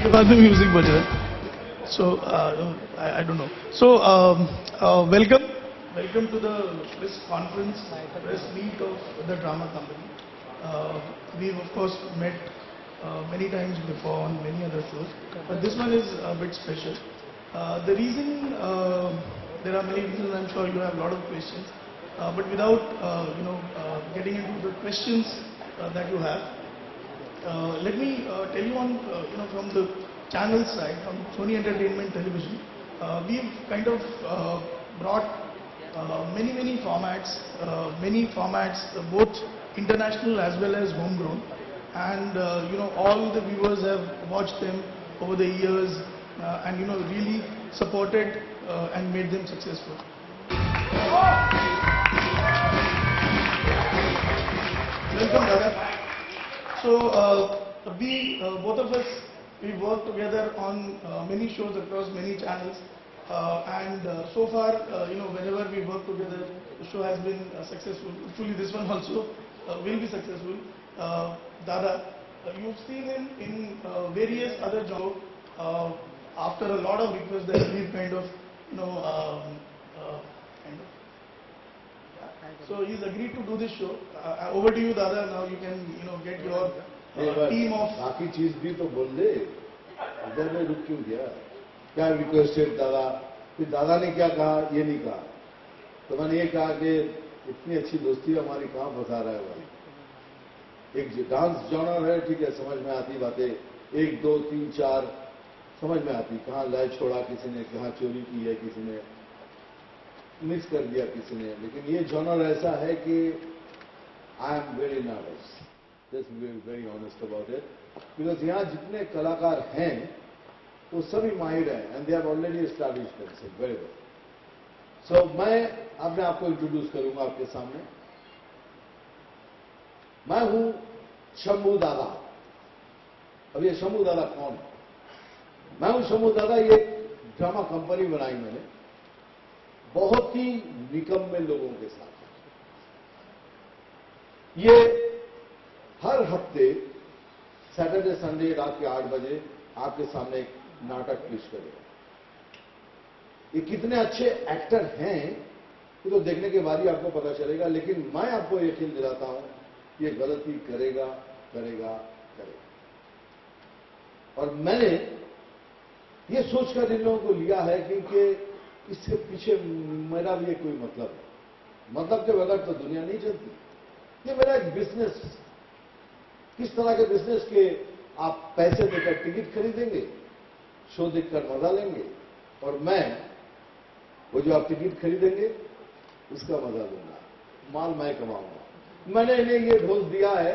के बाद में म्यूजिक बज रहा है. So I don't know. So welcome to the press conference, press meet of the drama company. We've of course met many times before on many other shows, but this one is a bit special. The reason, there are many reasons. I'm sure you have a lot of questions, but without getting into the questions that you have, let me tell you on from the channel side, from Sony Entertainment Television, we've kind of brought many formats, both international as well as homegrown, and all the viewers have watched them over the years, and really supported and made them successful. Welcome, Dada. So we both of us, we work together on many shows across many channels, and so far whenever we work together, the show has been successful. Hopefully this one also will be successful. Dada, you've seen him in various other jobs. After a lot of requests that we've kind of so he's agreed to do this show. Over to you, Dada. Now you can get your team of. बाकी चीज भी तो बोल दे, इधर में रुक क्यों गया? क्या रिक्वेस्ट है दादा? फिर दादा ने क्या कहा, ये नहीं कहा. तो मैंने ये कहा कि इतनी अच्छी दोस्ती हमारी कहाँ फंसा रहा है भाई. एक डांस जॉनर है, ठीक है, समझ में आती बातें, 1 2 3 4 समझ में आती. कहाँ लय छोड़ा किसी ने, कहाँ चोरी की है किसी ने, मिस कर दिया किसी ने. लेकिन ये जॉनर ऐसा है कि I am very nervous, just very honest about it, because यहाँ जितने कलाकार हैं वो सभी माहिर हैं, and they have already established themselves very well. So मैं अपने आपको इंट्रोड्यूस करूंगा आपके सामने. मैं हूं शंभू दादा. अब ये शंभू दादा कौन है? मैं हूं शंभू दादा. ये ड्रामा कंपनी बनाई मैंने बहुत ही निकम्मे लोगों के साथ. ये हर हफ्ते सैटरडे संडे रात के 8 बजे आपके सामने एक नाटक पेश करेगा. ये कितने अच्छे एक्टर हैं ये तो देखने के बाद ही आपको पता चलेगा. लेकिन मैं आपको यकीन दिलाता हूं ये गलती करेगा करेगा करेगा. और मैंने ये सोचकर इन लोगों को लिया है क्योंकि इसके पीछे मेरा भी कोई मतलब है. मतलब के बगैर तो दुनिया नहीं चलती. ये मेरा एक बिजनेस. किस तरह के बिजनेस के आप पैसे देकर टिकट खरीदेंगे, शो देखकर मजा लेंगे, और मैं वो जो आप टिकट खरीदेंगे उसका मजा लूंगा, माल मैं कमाऊंगा. मैंने इन्हें ये ढोल दिया है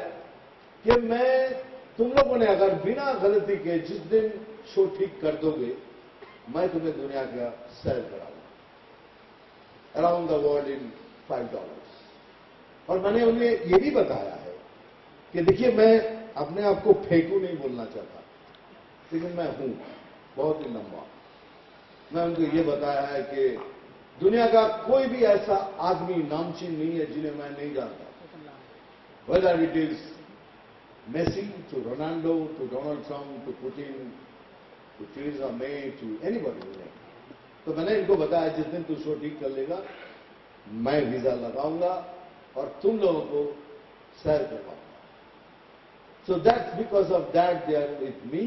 कि मैं तुम लोगों ने अगर बिना गलती के जिस दिन शो ठीक कर दोगे, मैं तुम्हें दुनिया का सैर कराऊंगा अराउंड द वर्ल्ड इन $5. और मैंने उन्हें यह भी बताया है कि देखिए मैं अपने आप को फेंकू नहीं बोलना चाहता, लेकिन मैं हूं बहुत ही लंबा. मैं उनको ये बताया है कि दुनिया का कोई भी ऐसा आदमी नामचीन नहीं है जिन्हें मैं नहीं जानता. Whether it is Messi to Ronaldo to Donald Trump to Putin to Theresa May to anybody. तो मैंने इनको बताया जिस दिन तू शो ठीक कर लेगा मैं वीजा लगाऊंगा और तुम लोगों को सैर करवाऊंगा. So that's because of that they are with me,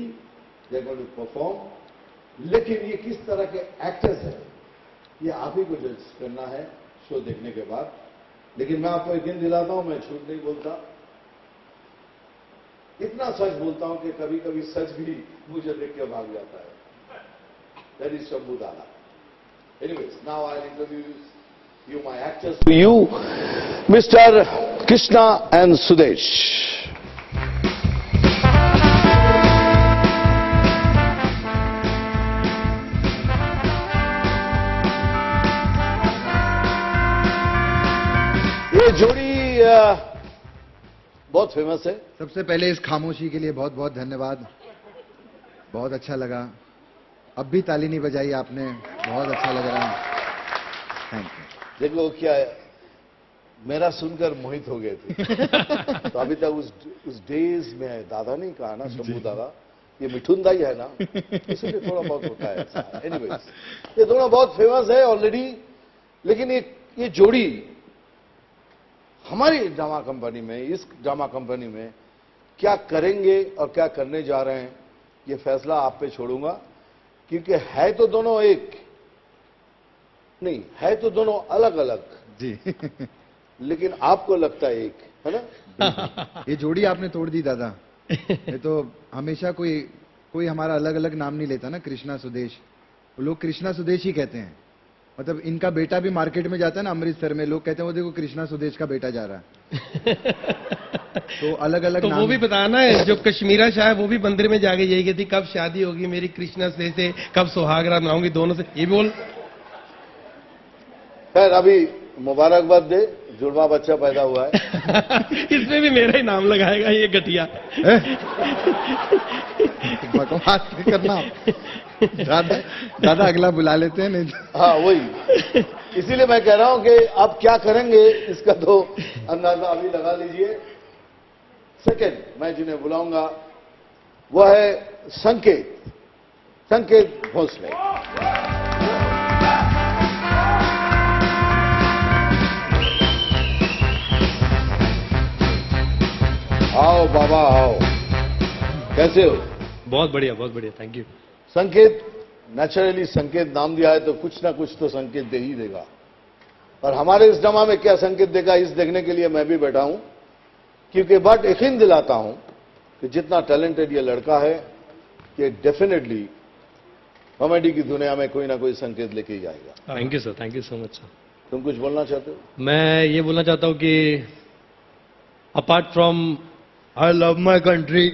they are going to perform. लेकिन ये किस तरह के एक्टर्स हैं ये आप ही को जज करना है शो देखने के बाद. लेकिन मैं आपको यकीन दिलाता हूं मैं झूठ नहीं बोलता. इतना सच बोलता हूं कि कभी कभी सच भी मुझे देख के भाग जाता है. दैट इज शंभू दादा. Anyways, now I introduce you my actors to you, Mr. Krishna and Sudesh. ये जोड़ी बहुत फेमस है. सबसे पहले इस खामोशी के लिए बहुत बहुत धन्यवाद. बहुत अच्छा लगा. अब भी ताली नहीं बजाई आपने, बहुत अच्छा लग रहा है. Thank you. देखो क्या है, मेरा सुनकर मोहित हो गए थे. तो अभी तक उस डेज में दादा नहीं कहा ना शंभू दादा, ये मिठुन दाई है ना, इसलिए थोड़ा बहुत होता है ऐसा। एनीवेज, ये दोनों बहुत फेमस है ऑलरेडी, लेकिन ये जोड़ी हमारी ड्रामा कंपनी में, इस ड्रामा कंपनी में क्या करेंगे और क्या करने जा रहे हैं, ये फैसला आप पे छोड़ूंगा, क्योंकि है तो दोनों एक नहीं, है तो दोनों अलग अलग जी। लेकिन आपको लगता है एक, है ना? ये जोड़ी आपने तोड़ दी दादा। ये तो हमेशा कोई हमारा अलग अलग नाम नहीं लेता ना, कृष्णा सुदेश। वो लोग कृष्णा सुदेश ही कहते हैं। मतलब इनका बेटा भी मार्केट में जाता है ना अमृतसर में, लोग कहते हैं वो देखो कृष्णा सुदेश का बेटा जा रहा है। तो अलग अलग तो वो भी बताना है, जो कश्मीरा शाह है वो भी मंदिर में जाके यही कहती कब शादी होगी मेरी कृष्णा से कब सुहागरात मनाऊंगी, दोनों से ये बोल। खैर अभी मुबारकबाद दे, जुड़वा बच्चा पैदा हुआ है। इसमें भी मेरा ही नाम लगाएगा ये घटिया। बकवास नहीं करना दादा अगला बुला लेते हैं नहीं तो। हाँ वही, इसीलिए मैं कह रहा हूं कि आप क्या करेंगे इसका तो अंदाजा अभी लगा लीजिए। सेकंड मैं जिन्हें बुलाऊंगा वो है संकेत भोसले। आओ बाबा आओ, कैसे हो? बहुत बढ़िया थैंक यू। संकेत, नेचुरली संकेत नाम दिया है तो कुछ ना कुछ तो संकेत दे ही देगा, और हमारे इस ड्रामा में क्या संकेत देगा इस देखने के लिए मैं भी बैठा हूं, क्योंकि बट यकीन दिलाता हूं कि जितना टैलेंटेड ये लड़का है कि डेफिनेटली कॉमेडी की दुनिया में कोई ना कोई संकेत लेके ही आएगा। Thank you sir, thank you so much sir. तुम कुछ बोलना चाहते हो? मैं ये बोलना चाहता हूं कि apart from I love my country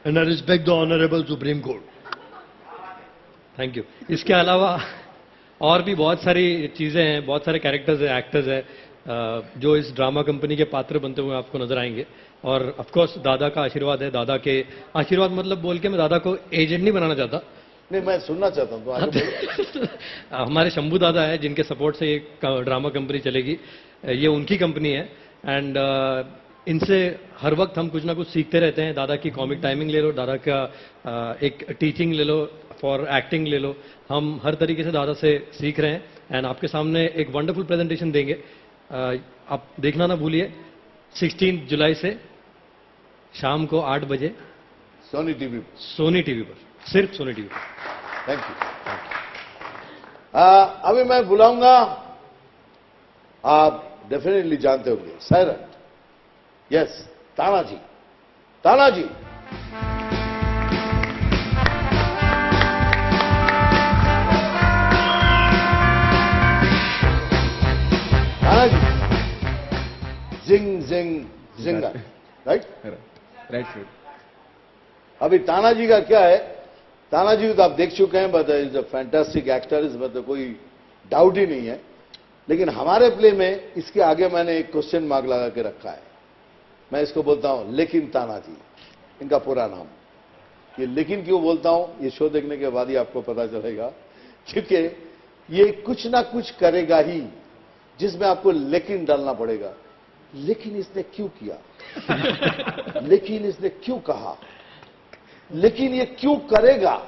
and I respect the honourable supreme court, thank you. इसके अलावा और भी बहुत सारी चीजें हैं, बहुत सारे कैरेक्टर्स हैं, एक्टर्स हैं जो इस ड्रामा कंपनी के पात्र बनते हुए आपको नजर आएंगे। और ऑफ कोर्स दादा का आशीर्वाद है, दादा के आशीर्वाद मतलब बोल के मैं दादा को एजेंट नहीं बनाना चाहता। नहीं, मैं सुनना चाहता हूं तो आगे बोलो। हमारे शंभू दादा है जिनके सपोर्ट से ये ड्रामा कंपनी चलेगी, ये उनकी कंपनी है। एंड इनसे हर वक्त हम कुछ ना कुछ सीखते रहते हैं। दादा की कॉमिक टाइमिंग ले लो, दादा का एक टीचिंग ले लो, फॉर एक्टिंग ले लो, हम हर तरीके से दादा से सीख रहे हैं। एंड आपके सामने एक वंडरफुल प्रेजेंटेशन देंगे, आप देखना ना भूलिए। 16 जुलाई से शाम को 8 बजे सोनी टीवी पर, सिर्फ सोनी टीवी पर। Thank you. अभी मैं बुलाऊंगा, आप डेफिनेटली जानते होंगे, सायरन। यस, तानाजी। तानाजी जिंग जिंग जिंगर, राइट? राइट। अभी तानाजी का क्या है, तानाजी को तो आप देख चुके हैं, but is a fantastic actor, इस मतलब कोई डाउट ही नहीं है। लेकिन हमारे प्ले में इसके आगे मैंने एक क्वेश्चन मार्क लगा के रखा है। मैं इसको बोलता हूं लेकिन तानाजी, इनका पूरा नाम। ये लेकिन क्यों बोलता हूं, ये शो देखने के बाद ही आपको पता चलेगा, क्योंकि ये कुछ ना कुछ करेगा ही जिसमें आपको लेकिन डालना पड़ेगा। लेकिन इसने क्यों किया, लेकिन इसने क्यों कहा, लेकिन ये क्यों करेगा,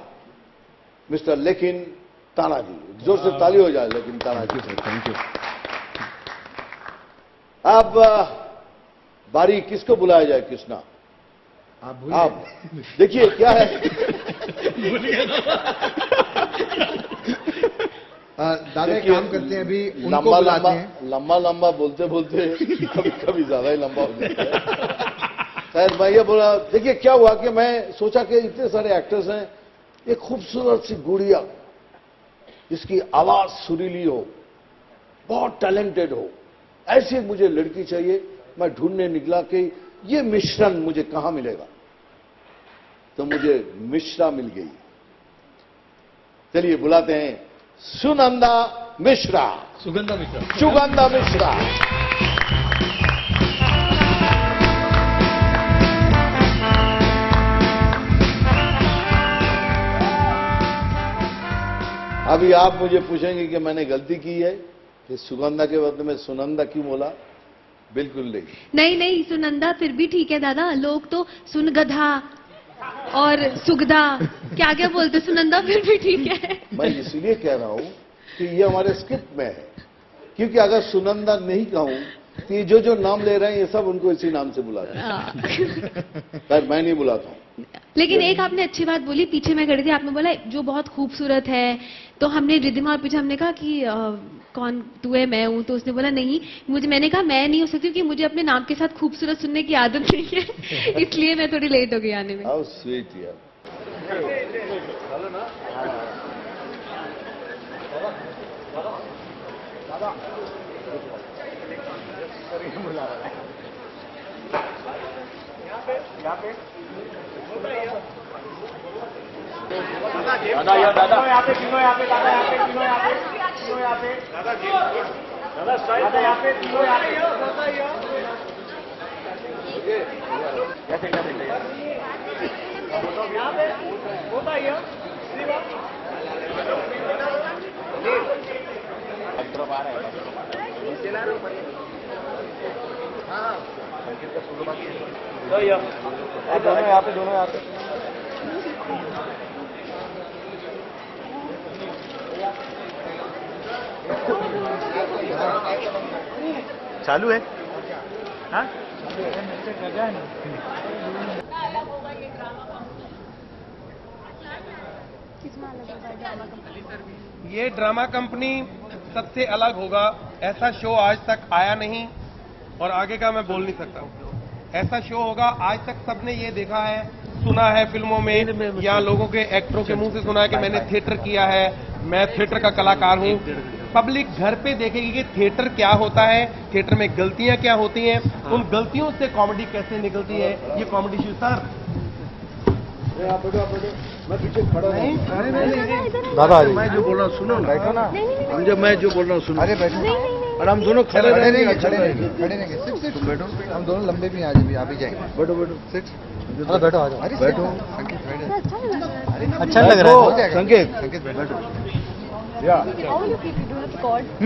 मिस्टर लेकिन तानाजी। जोर से ताली हो जाए लेकिन तानाजी। Thank you. अब बारी किसको बुलाया जाए? कृष्णा, आप देखिए क्या है। दादा एक काम करते हैं, अभी उनको बुलाते हैं। लंबा बोलते बोलते कभी कभी ज्यादा ही लंबा हो जाता है। खैर मैं ये बोला, देखिए क्या हुआ कि मैं सोचा कि इतने सारे एक्टर्स हैं, एक खूबसूरत सी गुड़िया जिसकी आवाज सुरीली हो, बहुत टैलेंटेड हो, ऐसी मुझे लड़की चाहिए। मैं ढूंढने निकला कि ये मिश्रण मुझे कहां मिलेगा, तो मुझे मिश्रा मिल गई। चलिए बुलाते हैं सुगंधा मिश्रा। सुगंधा मिश्रा। सुगंधा मिश्रा। अभी आप मुझे पूछेंगे कि मैंने गलती की है कि सुगंधा के बदले में सुनंदा क्यों बोला? बिल्कुल नहीं। नहीं सुनंदा फिर भी ठीक है दादा, लोग तो सुनगधा और सुगधा, क्या क्या बोलते सुनंदा, फिर भी ठीक है। मैं इसलिए कह रहा हूं कि ये हमारे स्क्रिप्ट में है, क्योंकि अगर सुनंदा नहीं कहूं तो ये जो नाम ले रहे हैं ये सब उनको इसी नाम से बुलाते हैं। पर मैं नहीं बुलाता हूं। लेकिन एक आपने अच्छी बात बोली, पीछे मैं खड़ी थी, आपने बोला जो बहुत खूबसूरत है, तो हमने रिद्धिमा और पीछे हमने कहा कि कौन तू है मैं हूं, तो उसने बोला नहीं, मैंने कहा मैं नहीं हो सकती क्योंकि मुझे अपने नाम के साथ खूबसूरत सुनने की आदत नहीं है, इसलिए मैं थोड़ी लेट हो गई आने में। हाउ स्वीट यार। चालू है। हाँ? ये ड्रामा कंपनी सबसे अलग होगा। ऐसा शो आज तक आया नहीं और आगे का मैं बोल नहीं सकता हूँ। ऐसा शो होगा, आज तक सबने ये देखा है, सुना है फिल्मों में या लोगों के एक्टरों के मुंह से सुना है कि मैंने थिएटर किया है, मैं थिएटर का कलाकार हूँ। पब्लिक घर पे देखेगी कि थिएटर क्या होता है, थिएटर में गलतियां क्या होती हैं, उन गलतियों से कॉमेडी कैसे निकलती है। ये कॉमेडी शो सर मैं पीछे खड़ा नहीं, दादा मैं जो बोल रहा हूँ सुनो ना, बैठो ना। समझो मैं जो बोल रहा हूँ सुनो। अरे बैठो, और हम दोनों खड़े खड़े रहेंगे, रहेंगे, खड़े रहेंगे, खड़े रहेंगे। सिट सिट, तुम बैठो, हम दोनों लंबे भी आज भी आ भी जाएंगे। बैठो बैठो। सिट, अरे बैठो, आ जाओ। अरे बैठो। संकेत बैठो, अच्छा लग रहा है। हो जाएगा। संकेत संकेत बैठो। या How will you keep it? Do you have to record? Do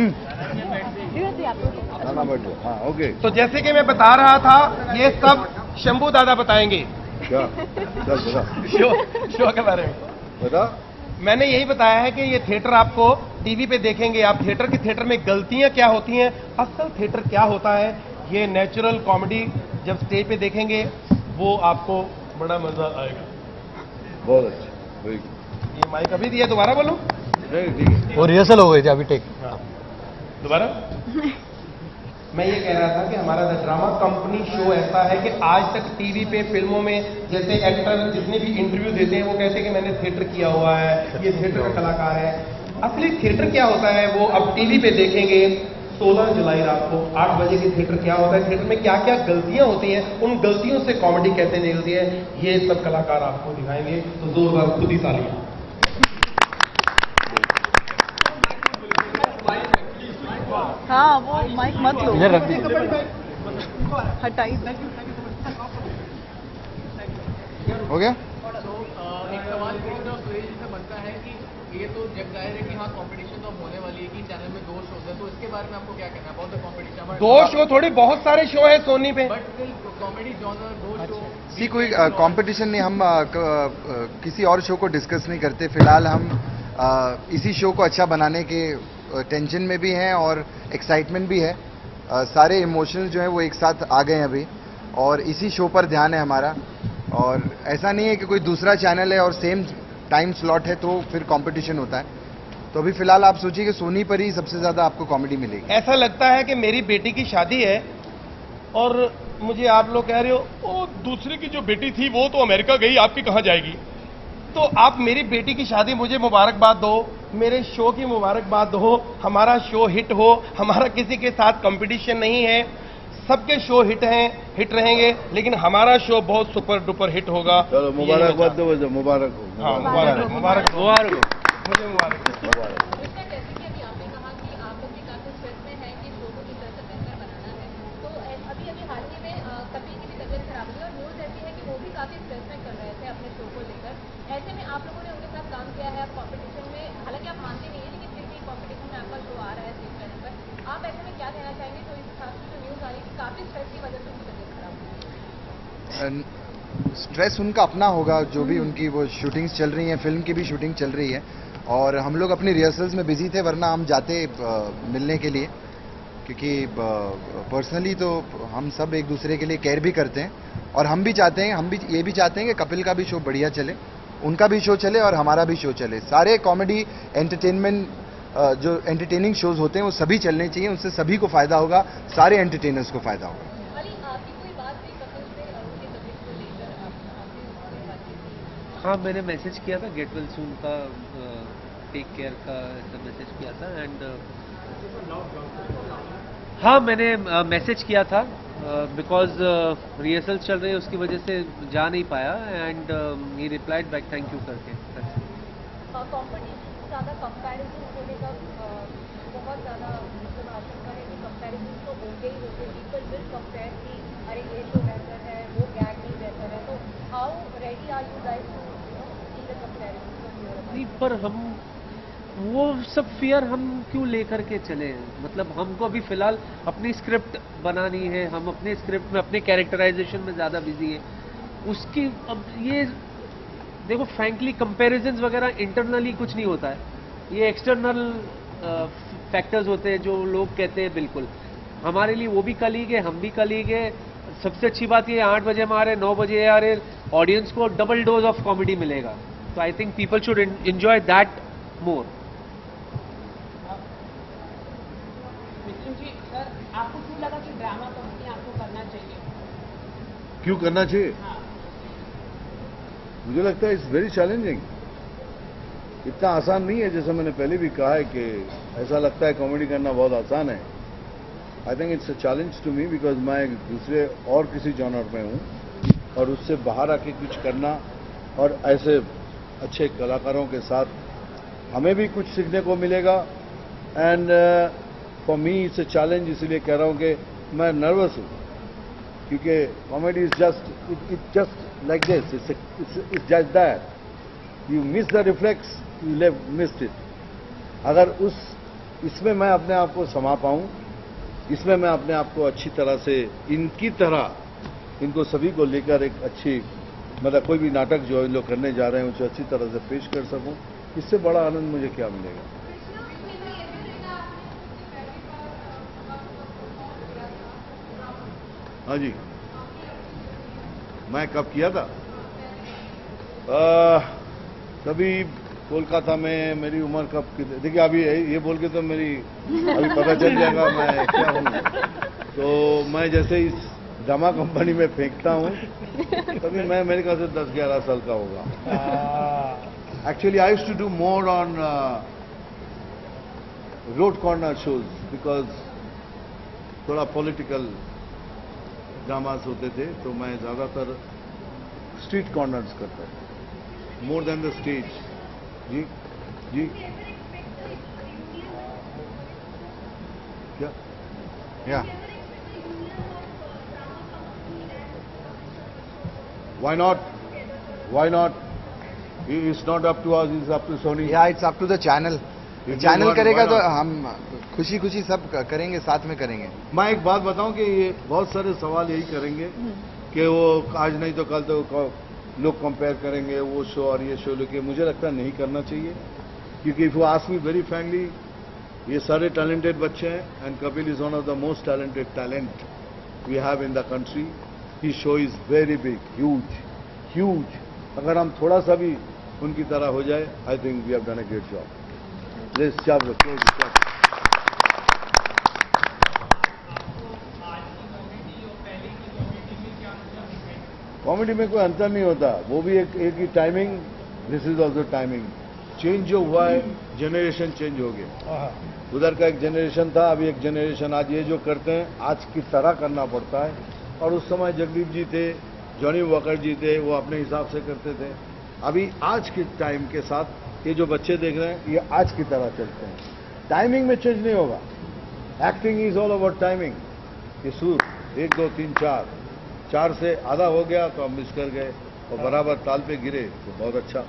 you have to upload? ना बैठो। हाँ ओके। तो जैसे कि मैं बता रहा था, ये सब शंभू दादा बताएंगे क्या चल बता शो के बारे में। बता। मैंने यही बताया है कि ये थिएटर आपको टीवी पे देखेंगे, आप थिएटर में गलतियां क्या होती हैं, असल थिएटर क्या होता है, ये नेचुरल कॉमेडी जब स्टेज पे देखेंगे वो आपको बड़ा मजा आएगा। बहुत अच्छा, वेरी गुड। ये माइक अभी दिया, दोबारा बोलूं? नहीं ठीक है। वो रिहर्सल हो गई थी, अभी टेक। दोबारा मैं ये कह रहा था कि हमारा द ड्रामा कंपनी शो ऐसा है कि आज तक टीवी पे फिल्मों में जैसे एक्टर जितने भी इंटरव्यू देते हैं वो कहते हैं कि मैंने थिएटर किया हुआ है, ये थिएटर का कलाकार है। असली थिएटर क्या होता है वो अब टीवी पे देखेंगे 16 जुलाई रात को 8 बजे की। थिएटर क्या होता है, थिएटर में क्या क्या गलतियां होती हैं, उन गलतियों से कॉमेडी कैसे निकलती है, ये सब कलाकार आपको दिखाएंगे। तो जोरदार खुद ही तालियां। हाँ, वो माइक मत लो, इधर रख दीजिए। हटाई। हो गया? एक सवाल सुरेश से बनता है कि ये तो जग जाहिर है कि हाँ कंपटीशन तो होने वाली है कि चैनल में 2 शोज है, तो इसके बारे में आपको क्या कहना है? बहुत द कंपटीशन 2 शो थोड़ी, बहुत सारे शो है सोनी पे। But still comedy genre 2 show. सी कोई कंपटीशन नहीं, हम किसी और शो को डिस्कस नहीं करते। फिलहाल हम इसी शो को अच्छा बनाने के टेंशन में भी हैं और एक्साइटमेंट भी है। सारे इमोशंस जो हैं वो एक साथ आ गए हैं अभी, और इसी शो पर ध्यान है हमारा। और ऐसा नहीं है कि कोई दूसरा चैनल है और सेम टाइम स्लॉट है तो फिर कंपटीशन होता है। तो अभी फिलहाल आप सोचिए कि सोनी पर ही सबसे ज्यादा आपको कॉमेडी मिलेगी। ऐसा लगता है कि मेरी बेटी की शादी है और मुझे आप लोग कह रहे हो ओ दूसरे की जो बेटी थी वो तो अमेरिका गई, आपकी कहाँ जाएगी? तो आप मेरी बेटी की शादी मुझे मुबारकबाद दो, मेरे शो की मुबारकबाद दो। हमारा शो हिट हो, हमारा किसी के साथ कंपटीशन नहीं है, सबके शो हिट हैं, हिट रहेंगे, लेकिन हमारा शो बहुत सुपर डुपर हिट होगा। चलो मुबारकबाद दो, वजह मुबारक हो। हाँ मुबारक मुबारक मुबारक हो। मुझे मुबारक। मुबारक। जैसे कि अभी आपने कहा कि आप लोग भी काफी स्ट्रेस में हैं कि शो को किस तरह से बेहतर बनाना है, तो अभी हाल ही में कपिल की भी तबीयत खराब हुई और न्यूज ऐसी है कि वो भी काफी स्ट्रेस में कर रहे थे अपने शो को लेकर। ऐसे में आप लोगों ने उनके साथ काम किया है कॉम्पिटिशन में, हालांकि आप मानते नहीं है लेकिन फिर भी कॉम्पिटिशन में आपका शो आ रहा है स्टेज चैनल पर, आप ऐसे में क्या कहना चाहेंगे? तो इस हिसाब से जो न्यूज आ रही है कि काफी स्ट्रेस की वजह से उनकी तबीयत खराब हुई। स्ट्रेस उनका अपना होगा, जो भी उनकी वो शूटिंग्स चल रही हैं, फिल्म की भी शूटिंग चल रही है, और हम लोग अपनी रिहर्सल्स में बिजी थे, वरना हम जाते मिलने के लिए, क्योंकि पर्सनली तो हम सब एक दूसरे के लिए केयर भी करते हैं, और हम भी चाहते हैं, हम भी ये भी चाहते हैं कि कपिल का भी शो बढ़िया चले, उनका भी शो चले और हमारा भी शो चले। सारे कॉमेडी एंटरटेनमेंट जो एंटरटेनिंग शोज होते हैं वो सभी चलने चाहिए, उससे सभी को फायदा होगा, सारे एंटरटेनर्स को फायदा होगा। अली, आपकी कोई बात हुई कपिल से उनकी तबीयत को लेकर? आपने उनसे बातचीत की? हाँ, मैंने मैसेज किया था गेट वेल सून का, टेक केयर का मैसेज किया था, एंड हाँ मैंने मैसेज किया था, बिकॉज रिहर्सल चल रही है उसकी वजह से जा नहीं पाया, and he replied back thank you करके। कॉम्पिटिशन ज़्यादा कंपैरिजन होने का बहुत ज़्यादा मतलब आशंका है कि कंपैरिजन तो होंगे ही होंगे, पीपल विल कंपेयर कि अरे ये शो बेहतर है, वो गैग नहीं बेहतर है, तो how ready are you guys to see the comparison? नहीं, पर हम वो सब फियर हम क्यों लेकर के चले हैं? मतलब हमको अभी फिलहाल अपनी स्क्रिप्ट बनानी है, हम अपने स्क्रिप्ट में अपने कैरेक्टराइजेशन में ज़्यादा बिजी है। उसकी अब ये देखो, फ्रैंकली कंपैरिजन्स वगैरह इंटरनली कुछ नहीं होता है, ये एक्सटर्नल फैक्टर्स होते हैं जो लोग कहते हैं। बिल्कुल हमारे लिए वो भी कलीग है, हम भी कलीग है। सबसे अच्छी बात ये 8 बजे हम आ रहे, 9 बजे आ रहे, ऑडियंस को डबल डोज ऑफ कॉमेडी मिलेगा, तो I think people should enjoy that more. आपको क्यों लगा कि ड्रामा कंपनी आपको करना चाहिए? क्यों करना चाहिए? मुझे लगता है इट्स वेरी चैलेंजिंग, इतना आसान नहीं है। जैसे मैंने पहले भी कहा है कि ऐसा लगता है कॉमेडी करना बहुत आसान है। I think it's a challenge to me, because मैं दूसरे और किसी जॉनर में हूं, और उससे बाहर आके कुछ करना, और ऐसे अच्छे कलाकारों के साथ हमें भी कुछ सीखने को मिलेगा। And for me it's a challenge, इसीलिए कह रहा हूं कि मैं नर्वस हूं, क्योंकि comedy is just like this, it's just that. You miss the reflex, you missed it. अगर इसमें मैं अपने आप को समा पाऊं, इसमें मैं अपने आप को अच्छी तरह से इनकी तरह, इनको सभी को लेकर एक अच्छी, मतलब कोई भी नाटक जो इन लोग करने जा रहे हैं उसे अच्छी तरह से पेश कर सकूं, इससे बड़ा आनंद मुझे क्या मिलेगा। हाँ जी, मैं कब किया था? तभी कोलकाता में। मेरी उम्र कब की? देखिए अभी ये बोल के तो मेरी अभी पता चल जाएगा मैं क्या हूँ। तो मैं जैसे इस ड्रामा कंपनी में फेंकता हूँ, तभी मैं मेरे ख्याल से 10-11 साल का होगा। Actually I used to do more on road corner shows, because थोड़ा पॉलिटिकल ड्रामास होते थे, तो मैं ज्यादातर स्ट्रीट कॉर्नर्स करता था, मोर देन द स्टेज। जी जी, क्या? या Why not? Why not? It's not up to us, it's up to Sony. या इट्स अप टू द चैनल। If चैनल you want, करेगा why तो not? हम खुशी खुशी सब करेंगे, साथ में करेंगे। मैं एक बात बताऊं कि ये बहुत सारे सवाल यही करेंगे कि वो आज नहीं तो कल तो लोग कंपेयर करेंगे वो शो और ये शो, लेके मुझे लगता है नहीं करना चाहिए, क्योंकि if you ask me very frankly, ये सारे टैलेंटेड बच्चे हैं, and Kapil is one of the most talented talent we have in the country. He show is very big, huge. अगर हम थोड़ा सा भी उनकी तरह हो जाए, I think we have done a great job. Let's stop the close. Comedy में कोई अंतर नहीं होता, वो भी एक ही timing, this is also timing. Change जो हुआ है, जनरेशन चेंज हो गया। उधर का एक जनरेशन था, अभी एक जनरेशन, आज ये जो करते हैं आज की तरह करना पड़ता है, और उस समय जगदीप जी थे, जॉनी वॉकर जी थे, वो अपने हिसाब से करते थे। अभी आज के टाइम के साथ ये जो बच्चे देख रहे हैं, ये आज की तरह चलते हैं, टाइमिंग में चेंज नहीं होगा। Acting is all about timing. ये सुर 1 2 3 4 से आधा हो गया तो हम मिस कर गए, और बराबर ताल पे गिरे तो बहुत अच्छा।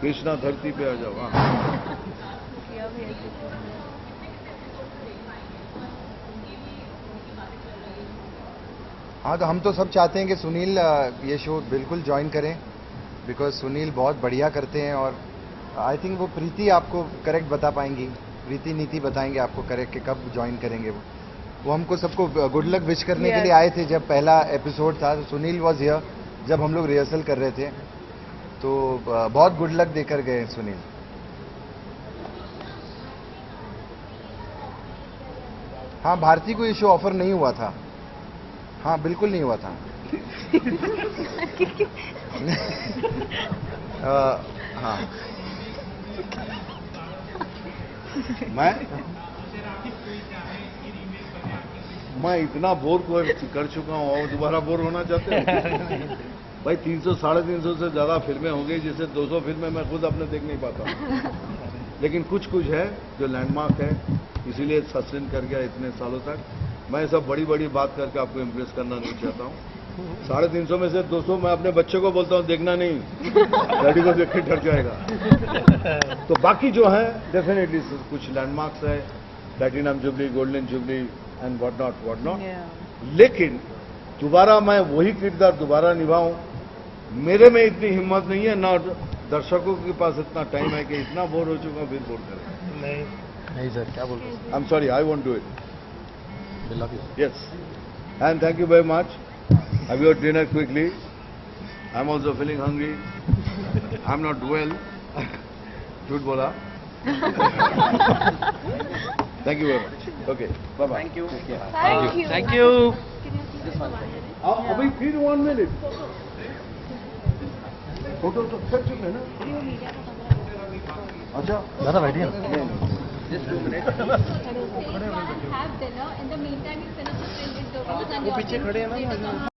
कृष्णा धरती पे आ जाओ। हाँ, तो हम तो सब चाहते हैं कि सुनील ये शो बिल्कुल ज्वाइन करें, बिकॉज सुनील बहुत बढ़िया करते हैं और आई थिंक वो प्रीति आपको करेक्ट बता पाएंगी, प्रीति नीति बताएंगे आपको करेक्ट कि कब ज्वाइन करेंगे वो हमको सबको गुड लक विश करने के लिए आए थे जब पहला एपिसोड था। तो सुनील वॉज हियर जब हम लोग रिहर्सल कर रहे थे, तो बहुत गुड लक देकर गए सुनील। हाँ, भारती को ये शो ऑफर नहीं हुआ था। हाँ, बिल्कुल नहीं हुआ था। हाँ, मैं इतना बोर कर चुका हूँ और दोबारा बोर होना चाहते हैं? भाई 300 350 से ज्यादा फिल्में हो गई, जिससे 200 फिल्में मैं खुद अपने देख नहीं पाता हूँ। लेकिन कुछ कुछ है जो लैंडमार्क है, इसीलिए सस्टेन कर गया इतने सालों तक। मैं सब बड़ी बड़ी बात करके आपको इम्प्रेस करना नहीं चाहता हूँ। 350 में से 200 मैं अपने बच्चे को बोलता हूँ देखना नहीं, डैडी को देख के डर जाएगा। तो बाकी जो है डेफिनेटली कुछ लैंडमार्क्स है, platinum jubilee, golden jubilee and what not. लेकिन दोबारा मैं वही किरदार दोबारा निभाऊं, मेरे में इतनी हिम्मत नहीं है, ना दर्शकों के पास इतना टाइम है कि इतना बोर हो चुका हूं फिर बोर करें। नहीं सर, क्या बोल रहे हैं? I am sorry, I won't do it. We love you. Yes. And thank you very much. Have your dinner quickly. I'm also feeling hungry. I'm not well. झूठ बोला. Thank you very much. Okay. Bye bye. Thank you. Thank you. अभी फिर 1 minute. Photo तो खींच चुके हैं ना? अच्छा. ज़्यादा बैठिए ना। Just 2 minutes. Have dinner. In the meantime, you finish the film interviews and वो पीछे खड़े हैं ना।